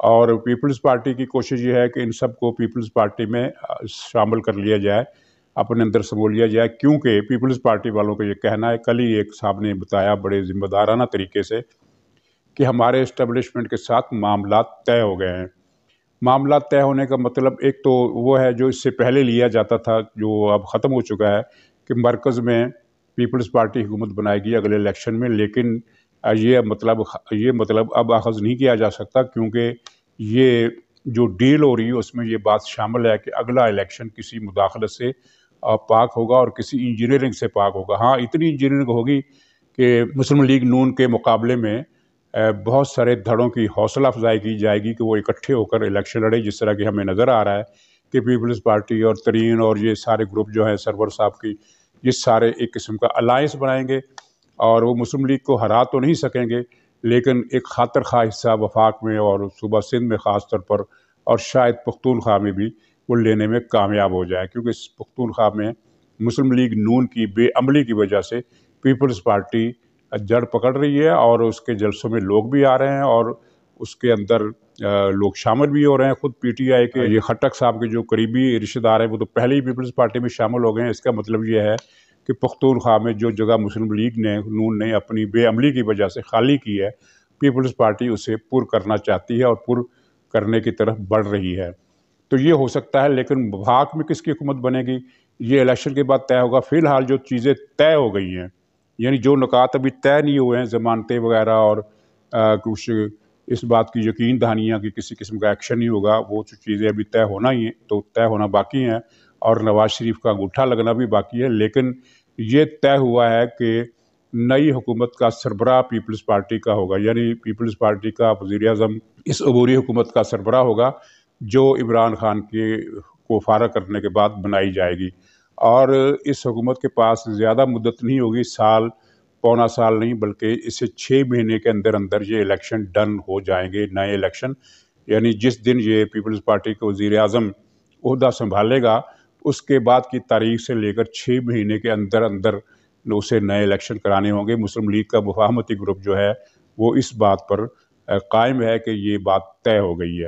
اور Peoples party کی کوشش یہ ہے کہ ان سب کو پیپلز پارٹی میں شامل کر لیا جائے، اپنے اندر سمو لیا جائے، کیونکہ پیپلز پارٹی والوں کا یہ کہنا ہے، کل ہی ایک صاحب نے بتایا بڑے ذمہ دارانہ طریقے سے، کہ ہمارے اسٹیبلشمنٹ کے ساتھ معاملات طے ہو گئے ہیں۔ معاملات طے ہونے کا مطلب ایک تو وہ ہے جو اس سے پہلے لیا جاتا تھا، جو اب ختم ہو چکا ہے، کہ مرکز میں پیپلز پارٹی حکومت بنائے گی اگلے الیکشن میں، لیکن یہ مطلب اب اخذ نہیں کیا جا سکتا، کیونکہ یہ جو ڈیل ہو رہی ہے اس میں یہ بات شامل ہے کہ اگلا الیکشن کسی مداخلت سے پاک ہوگا اور کسی انجینئرنگ سے پاک ہوگا۔ ہاں، اتنی انجینئرنگ ہوگی کہ مسلم لیگ نون کے مقابلے میں بہت سارے دھڑوں کی حوصلہ افزائی کی جائے گی کہ وہ اکٹھے ہو کر الیکشن لڑے، جس طرح کہ ہمیں نظر آ رہا ہے کہ پیپلز پارٹی اور ترین اور یہ سارے گروپ جو ہیں سرور صاحب کی، یہ سارے ایک قسم کا الائنس بنائیں گے، اور وہ مسلم لیگ کو ہرا تو نہیں سکیں گے، لیکن ایک خاطر خواہ حصہ وفاق میں اور صوبہ سندھ میں خاص طور پر، اور شاید پختونخوا میں بھی وہ لینے میں کامیاب ہو جائے، کیونکہ اس پختونخوا میں مسلم لیگ نون کی بے عملی کی وجہ سے پیپلز پارٹی جڑ پکڑ رہی ہے، اور اس کے جلسوں میں لوگ بھی آ رہے ہیں اور اس کے اندر لوگ شامل بھی ہو رہے ہیں۔ خود پی ٹی آئی کے یہ خٹک صاحب کے جو قریبی رشتہ دار ہیں وہ تو پہلے ہی پیپلز پارٹی میں شامل ہو گئے ہیں۔ اس کا مطلب یہ ہے کہ پختونخوا میں جو جگہ مسلم لیگ نون نے اپنی بے عملی کی وجہ سے خالی کی ہے، پیپلز پارٹی اسے پر کرنا چاہتی ہے اور پر کرنے کی طرف بڑھ رہی ہے۔ تو یہ ہو سکتا ہے، لیکن وفاق میں کس کی حکومت بنے گی یہ الیکشن کے بعد طے ہوگا۔ فی الحال جو چیزیں طے ہو گئی ہیں، یعنی جو نکات ابھی طے نہیں ہوئے ہیں، ضمانتیں وغیرہ اور کچھ اس بات کی یقین دہانیاں کہ کسی قسم کا ایکشن نہیں ہوگا، وہ چیزیں ابھی طے ہونا باقی ہیں، اور نواز شریف کا انگوٹھا لگنا بھی باقی ہے۔ لیکن یہ طے ہوا ہے کہ نئی حکومت کا سربراہ پیپلز پارٹی کا ہوگا، یعنی پیپلز پارٹی کا وزیر اعظم اس عبوری حکومت کا سربراہ ہوگا، جو عمران خان کو فارغ کرنے کے بعد بنائی جائے گی۔ اور اس حکومت کے پاس زیادہ مدت نہیں ہوگی، سال پونا سال نہیں، بلکہ اسے 6 مہینے کے اندر اندر یہ الیکشن ڈن ہو جائیں گے، نئے الیکشن۔ یعنی جس دن یہ پیپلز پارٹی کا وزیر اعظم عہدہ سنبھالے گا، اس کے بعد کی تاریخ سے لے کر 6 مہینے کے اندر اندر اسے نئے الیکشن کرانے ہوں گے۔ مسلم لیگ کا مفاہمتی گروپ جو ہے وہ اس بات پر قائم ہے کہ یہ بات طے ہو گئی ہے،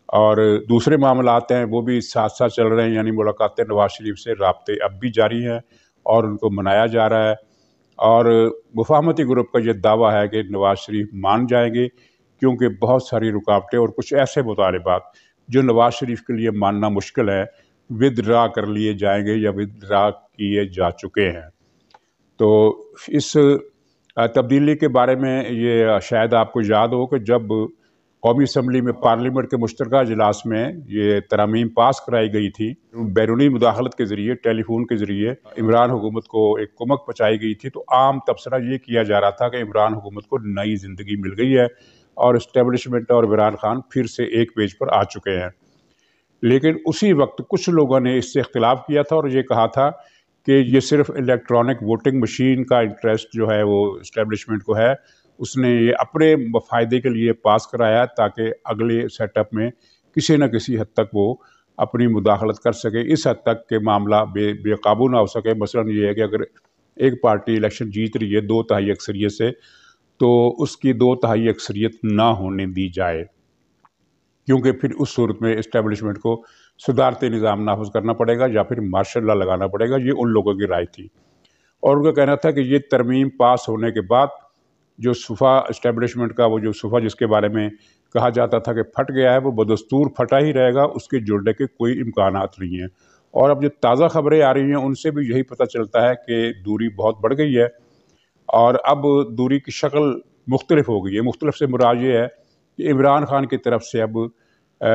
اور دوسرے معاملات ہیں وہ بھی ساتھ ساتھ چل رہے ہیں، یعنی ملاقاتیں نواز شریف سے، رابطے اب بھی جاری ہیں اور ان کو منایا جا رہا ہے۔ اور مفاہمتی گروپ کا یہ دعویٰ ہے کہ نواز شریف مان جائیں گے، کیونکہ بہت ساری رکاوٹیں اور کچھ ایسے مطالبات جو نواز شریف کے لیے ماننا مشکل ہے ودرا کر لیے جائیں گے یا ودرا کیے جا چکے ہیں۔ تو اس تبدیلی کے بارے میں یہ شاید آپ کو یاد ہو کہ جب قومی اسمبلی میں پارلیمنٹ کے مشترکہ اجلاس میں یہ ترامیم پاس کرائی گئی تھی، بیرونی مداخلت کے ذریعے، ٹیلی فون کے ذریعے عمران حکومت کو ایک کمک پہنچائی گئی تھی، تو عام تبصرہ یہ کیا جا رہا تھا کہ عمران حکومت کو نئی زندگی مل گئی ہے اور اسٹیبلشمنٹ اور عمران خان پھر سے ایک پیج پر آ چکے ہیں۔ لیکن اسی وقت کچھ لوگوں نے اس سے اختلاف کیا تھا اور یہ کہا تھا کہ یہ صرف الیکٹرانک ووٹنگ مشین کا انٹرسٹ جو ہے وہ اسٹیبلشمنٹ کو ہے، اس نے یہ اپنے فائدے کے لیے پاس کرایا تاکہ اگلے سیٹ اپ میں کسی نہ کسی حد تک وہ اپنی مداخلت کر سکے، اس حد تک کہ معاملہ بے قابو نہ ہو سکے۔ مثلا یہ ہے کہ اگر ایک پارٹی الیکشن جیت رہی ہے 2/3 اکثریت سے، تو اس کی 2/3 اکثریت نہ ہونے دی جائے، کیونکہ پھر اس صورت میں اسٹیبلشمنٹ کو صدارتی نظام نافذ کرنا پڑے گا یا پھر مارشل لا لگانا پڑے گا۔ یہ ان لوگوں کی رائے تھی، اور ان کا کہنا تھا کہ یہ ترمیم پاس ہونے کے بعد جو صفحہ اسٹیبلشمنٹ کا، وہ جو صفحہ جس کے بارے میں کہا جاتا تھا کہ پھٹ گیا ہے، وہ بدستور پھٹا ہی رہے گا، اس کے جڑنے کے کوئی امکانات نہیں ہیں۔ اور اب جو تازہ خبریں آ رہی ہیں ان سے بھی یہی پتہ چلتا ہے کہ دوری بہت بڑھ گئی ہے، اور اب دوری کی شکل مختلف ہو گئی ہے۔ مختلف سے مراد یہ ہے کہ عمران خان کی طرف سے اب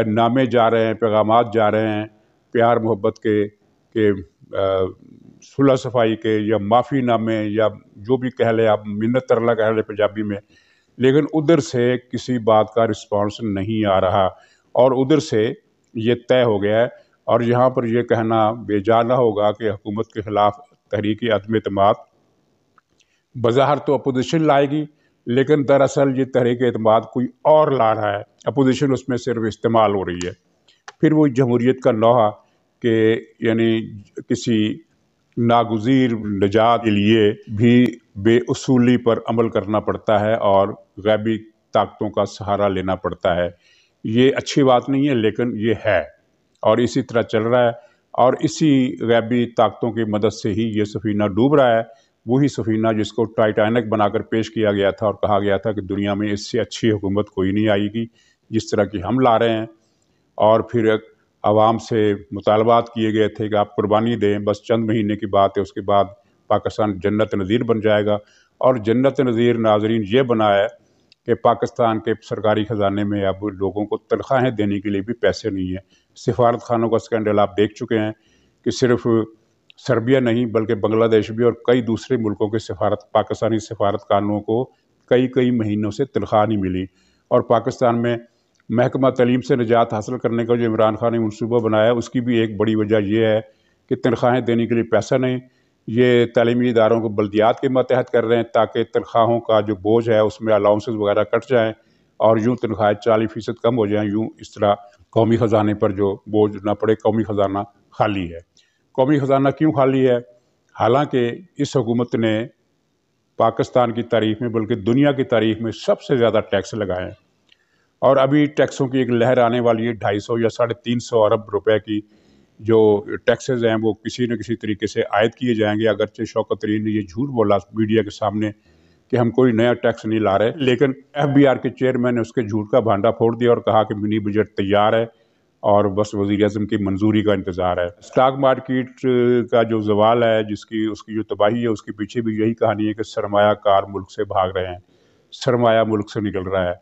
نامے جا رہے ہیں، پیغامات جا رہے ہیں، پیار محبت کے صلح صفائی کے، یا معافی نامے، یا جو بھی کہہ لیں آپ، منت ترلا کہہ لیں پنجابی میں، لیکن ادھر سے کسی بات کا رسپانس نہیں آ رہا، اور ادھر سے یہ طے ہو گیا ہے۔ اور یہاں پر یہ کہنا بے جا نہ ہوگا کہ حکومت کے خلاف تحریک عدم اعتماد بظاہر تو اپوزیشن لائے گی، لیکن دراصل یہ تحریک اعتماد کوئی اور لا رہا ہے، اپوزیشن اس میں صرف استعمال ہو رہی ہے۔ پھر وہ جمہوریت کا لوہا کہ یعنی کسی ناگزیر نجات کے لیے بھی بے اصولی پر عمل کرنا پڑتا ہے اور غیبی طاقتوں کا سہارا لینا پڑتا ہے۔ یہ اچھی بات نہیں ہے، لیکن یہ ہے اور اسی طرح چل رہا ہے، اور اسی غیبی طاقتوں کی مدد سے ہی یہ سفینہ ڈوب رہا ہے۔ وہی سفینہ جس کو ٹائٹینک بنا کر پیش کیا گیا تھا اور کہا گیا تھا کہ دنیا میں اس سے اچھی حکومت کوئی نہیں آئے گی جس طرح کی ہم لا رہے ہیں، اور پھر عوام سے مطالبات کیے گئے تھے کہ آپ قربانی دیں، بس چند مہینے کی بات ہے، اس کے بعد پاکستان جنت نظیر بن جائے گا۔ اور جنت نظیر ناظرین یہ بنا ہے کہ پاکستان کے سرکاری خزانے میں اب لوگوں کو تنخواہیں دینے کے لیے بھی پیسے نہیں ہیں۔ سفارت خانوں کا اسکینڈل آپ دیکھ چکے ہیں کہ صرف سربیا نہیں بلکہ بنگلہ دیش بھی اور کئی دوسرے ملکوں کے پاکستانی سفارتکاروں کو کئی مہینوں سے تنخواہ نہیں ملی، اور پاکستان میں محکمہ تعلیم سے نجات حاصل کرنے کا جو عمران خان نے منصوبہ بنایا ہے، اس کی بھی ایک بڑی وجہ یہ ہے کہ تنخواہیں دینے کے لیے پیسہ نہیں۔ یہ تعلیمی اداروں کو بلدیات کے ماتحت کر رہے ہیں تاکہ تنخواہوں کا جو بوجھ ہے اس میں الاؤنسز وغیرہ کٹ جائیں اور یوں تنخواہیں 40% کم ہو جائیں، یوں اس طرح قومی خزانے پر جو بوجھ نہ پڑے۔ قومی خزانہ خالی ہے۔ قومی خزانہ کیوں خالی ہے؟ حالانکہ اس حکومت نے پاکستان کی تاریخ میں بلکہ دنیا کی تاریخ میں سب سے زیادہ ٹیکس لگائے ہیں، اور ابھی ٹیکسوں کی ایک لہر آنے والی ہے۔ 250 یا 350 ارب روپے کی جو ٹیکسز ہیں وہ کسی نہ کسی طریقے سے عائد کیے جائیں گے۔ اگرچہ شوکت ترین نے یہ جھوٹ بولا میڈیا کے سامنے کہ ہم کوئی نیا ٹیکس نہیں لا رہے، لیکن FBR کے چیئرمین نے اس کے جھوٹ کا بھانڈا پھوڑ دیا اور کہا کہ منی بجٹ تیار ہے اور بس وزیر اعظم کی منظوری کا انتظار ہے۔ اسٹاک مارکیٹ کا جو زوال ہے، اس کی جو تباہی ہے، اس کے پیچھے بھی یہی کہانی ہے کہ سرمایہ کار ملک سے بھاگ رہے ہیں، سرمایہ ملک سے نکل رہا ہے،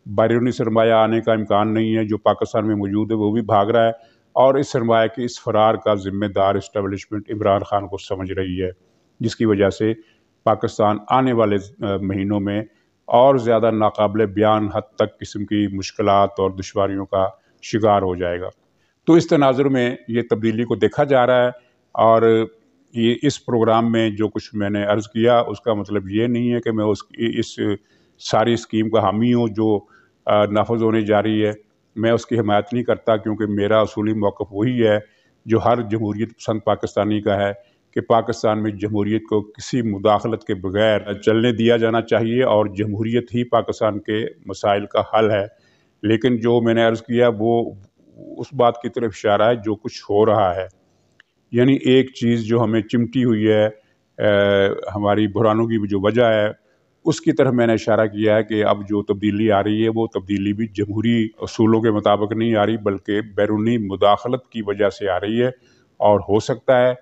بیرونی سرمایہ آنے کا امکان نہیں ہے، جو پاکستان میں موجود ہے وہ بھی بھاگ رہا ہے، اور اس سرمایہ کے اس فرار کا ذمہ دار اسٹیبلشمنٹ عمران خان کو سمجھ رہی ہے، جس کی وجہ سے پاکستان آنے والے مہینوں میں اور زیادہ ناقابل بیان حد تک قسم کی مشکلات اور دشواریوں کا شکار ہو جائے گا۔ تو اس تناظر میں یہ تبدیلی کو دیکھا جا رہا ہے، اور یہ اس پروگرام میں جو کچھ میں نے عرض کیا اس کا مطلب یہ نہیں ہے کہ میں اس ساری اسکیم کا حامی ہوں جو نافذ ہونے جا رہی ہے۔ میں اس کی حمایت نہیں کرتا، کیونکہ میرا اصولی موقف وہی ہے جو ہر جمہوریت پسند پاکستانی کا ہے کہ پاکستان میں جمہوریت کو کسی مداخلت کے بغیر چلنے دیا جانا چاہیے، اور جمہوریت ہی پاکستان کے مسائل کا حل ہے۔ لیکن جو میں نے عرض کیا وہ اس بات کی طرف اشارہ ہے جو کچھ ہو رہا ہے، یعنی ایک چیز جو ہمیں چمٹی ہوئی ہے، ہماری بحرانوں کی جو وجہ ہے، اس کی طرف میں نے اشارہ کیا ہے کہ اب جو تبدیلی آ رہی ہے وہ تبدیلی بھی جمہوری اصولوں کے مطابق نہیں آ رہی بلکہ بیرونی مداخلت کی وجہ سے آ رہی ہے، اور ہو سکتا ہے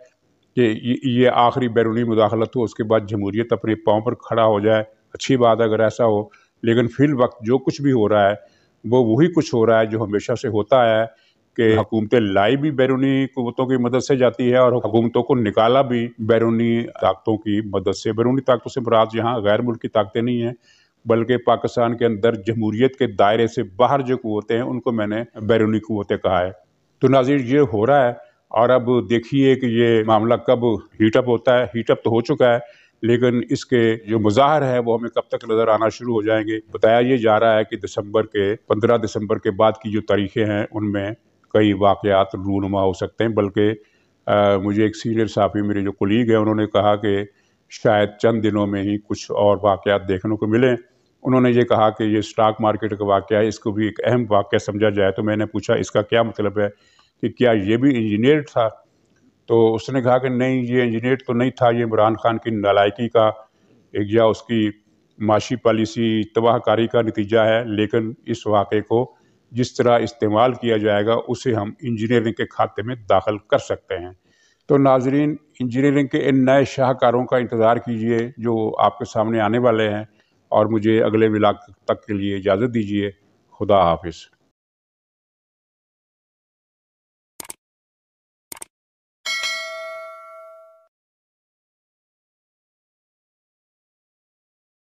کہ یہ آخری بیرونی مداخلت ہو، اس کے بعد جمہوریت اپنے پاؤں پر کھڑا ہو جائے۔ اچھی بات ہے اگر ایسا ہو، لیکن فی الوقت جو کچھ بھی ہو رہا ہے وہ وہی کچھ ہو رہا ہے جو ہمیشہ سے ہوتا ہے کہ حکومتیں لائی بھی بیرونی قوتوں کی مدد سے جاتی ہے، اور حکومتوں کو نکالا بھی بیرونی طاقتوں کی مدد سے۔ بیرونی طاقتوں سے مراد یہاں غیر ملکی طاقتیں نہیں ہیں، بلکہ پاکستان کے اندر جمہوریت کے دائرے سے باہر جو قوتیں ہیں ان کو میں نے بیرونی قوتیں کہا ہے۔ تو ناظرین یہ ہو رہا ہے، اور اب دیکھیے کہ یہ معاملہ کب ہیٹ اپ ہوتا ہے۔ ہیٹ اپ تو ہو چکا ہے، لیکن اس کے جو مظاہر ہے وہ ہمیں کب تک نظر آنا شروع ہو جائیں گے۔ بتایا یہ جا رہا ہے کہ 15 دسمبر کے بعد کی جو تاریخیں ہیں ان میں کئی واقعات رونما ہو سکتے ہیں، بلکہ مجھے ایک سینئر صحافی میرے جو کولیگ ہیں انہوں نے کہا کہ شاید چند دنوں میں ہی کچھ اور واقعات دیکھنے کو ملیں۔ انہوں نے یہ کہا کہ یہ اسٹاک مارکیٹ کا واقعہ ہے، اس کو بھی ایک اہم واقعہ سمجھا جائے۔ تو میں نے پوچھا اس کا کیا مطلب ہے، کہ کیا یہ بھی انجینئرڈ تھا؟ تو اس نے کہا کہ نہیں، یہ انجینئرڈ تو نہیں تھا، یہ عمران خان کی نالائکی کا یا اس کی معاشی پالیسی تباہ کاری کا نتیجہ ہے، لیکن اس واقعے کو جس طرح استعمال کیا جائے گا اسے ہم انجینئرنگ کے کھاتے میں داخل کر سکتے ہیں۔ تو ناظرین انجینئرنگ کے ان نئے شاہکاروں کا انتظار کیجئے جو آپ کے سامنے آنے والے ہیں، اور مجھے اگلے ولاگ تک کے لیے اجازت دیجیے۔ خدا حافظ۔